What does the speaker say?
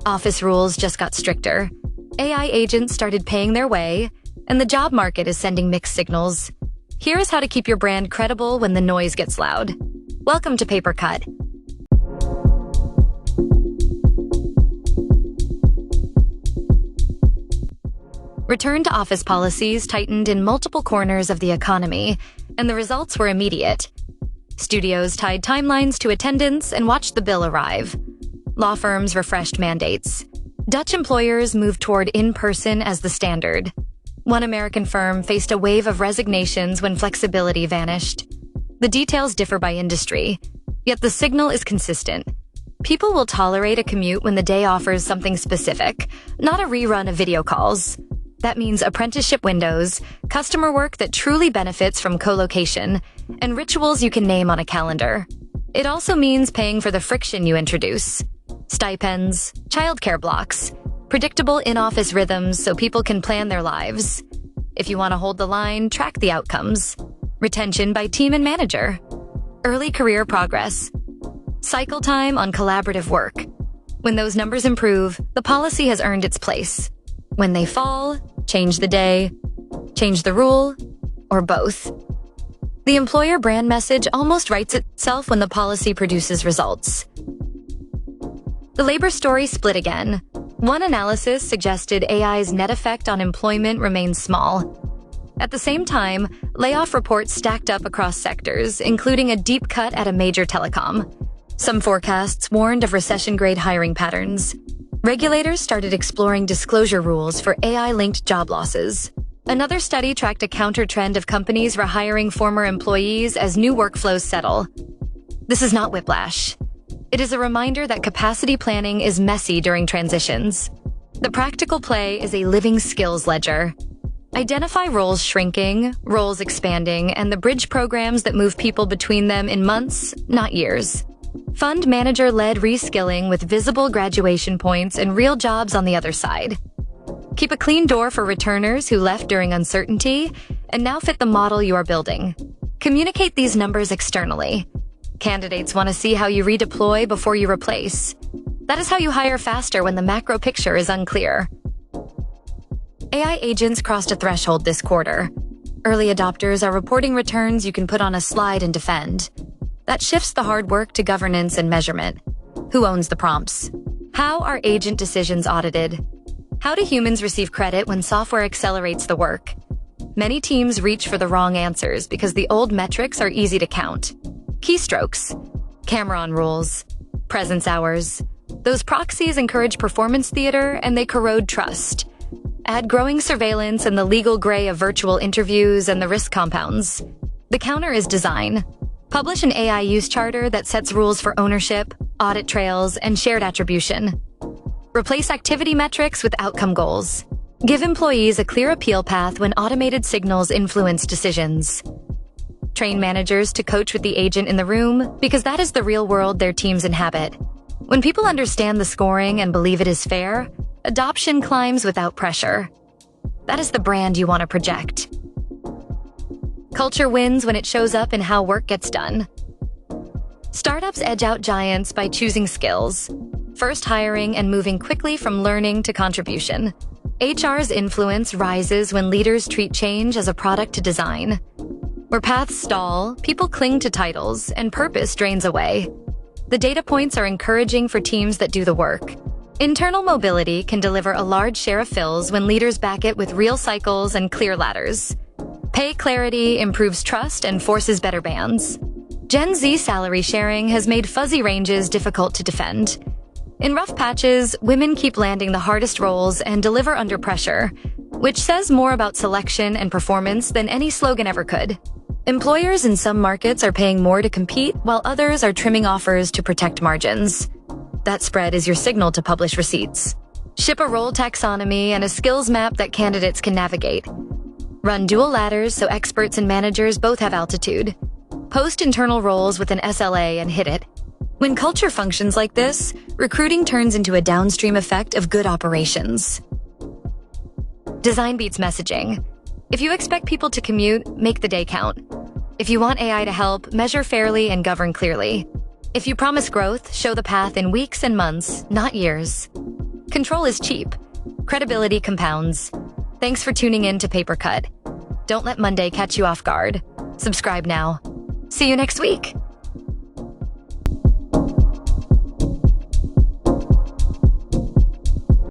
Office rules just got stricter. AI agents started paying their way, and the job market is sending mixed signals. Here's how to keep your brand credible when the noise gets loud. Welcome to Paper Cut. Return-to-office policies tightened in multiple corners of the economy, and the results were immediate. Studios tied timelines to attendance and watched the bill arrive. Law firms refreshed mandates. Dutch employers moved toward in-person as the standard. One American firm faced a wave of resignations when flexibility vanished. The details differ by industry, yet the signal is consistent. People will tolerate a commute when the day offers something specific, not a rerun of video calls. That means apprenticeship windows, customer work that truly benefits from co-location, and rituals you can name on a calendar. It also means paying for the friction you introduce. Stipends, childcare blocks, predictable in-office rhythms so people can plan their lives. If you want to hold the line, track the outcomes. Retention by team and manager. Early career progress. Cycle time on collaborative work. When those numbers improve, the policy has earned its place. When they fall, change the day, change the rule, or both. The employer brand message almost writes itself when the policy produces results. The labor story split again. One analysis suggested AI's net effect on employment remains small. At the same time, layoff reports stacked up across sectors, including a deep cut at a major telecom. Some forecasts warned of recession-grade hiring patterns. Regulators started exploring disclosure rules for AI-linked job losses. Another study tracked a counter-trend of companies rehiring former employees as new workflows settle. This is not whiplash. It is a reminder that capacity planning is messy during transitions. The practical play is a living skills ledger. Identify roles shrinking, roles expanding, and the bridge programs that move people between them in months, not years. Fund manager-led reskilling with visible graduation points and real jobs on the other side. Keep a clean door for returners who left during uncertainty and now fit the model you are building. Communicate these numbers externally. Candidates want to see how you redeploy before you replace. That is how you hire faster when the macro picture is unclear. AI agents crossed a threshold this quarter. Early adopters are reporting returns you can put on a slide and defend. That shifts the hard work to governance and measurement. Who owns the prompts? How are agent decisions audited? How do humans receive credit when software accelerates the work? Many teams reach for the wrong answers because the old metrics are easy to count. Keystrokes, camera on rules, presence hours. Those proxies encourage performance theater and they corrode trust. Add growing surveillance and the legal gray of virtual interviews and the risk compounds. The counter is design. Publish an AI use charter that sets rules for ownership, audit trails, and shared attribution. Replace activity metrics with outcome goals. Give employees a clear appeal path when automated signals influence decisions. Train managers to coach with the agent in the room because that is the real world their teams inhabit. When people understand the scoring and believe it is fair, adoption climbs without pressure. That is the brand you want to project. Culture wins when it shows up in how work gets done. Startups edge out giants by choosing skills, first hiring and moving quickly from learning to contribution. HR's influence rises when leaders treat change as a product to design. Where paths stall, people cling to titles, and purpose drains away. The data points are encouraging for teams that do the work. Internal mobility can deliver a large share of fills when leaders back it with real cycles and clear ladders. Pay clarity improves trust and forces better bands. Gen Z salary sharing has made fuzzy ranges difficult to defend. In rough patches, women keep landing the hardest roles and deliver under pressure, which says more about selection and performance than any slogan ever could. Employers in some markets are paying more to compete, while others are trimming offers to protect margins. That spread is your signal to publish receipts. Ship a role taxonomy and a skills map that candidates can navigate. Run dual ladders so experts and managers both have altitude. Post internal roles with an SLA and hit it. When culture functions like this, recruiting turns into a downstream effect of good operations. Design beats messaging. If you expect people to commute, make the day count. If you want AI to help, measure fairly and govern clearly. If you promise growth, show the path in weeks and months, not years. Control is cheap. Credibility compounds. Thanks for tuning in to Paper Cut. Don't let Monday catch you off guard. Subscribe now. See you next week.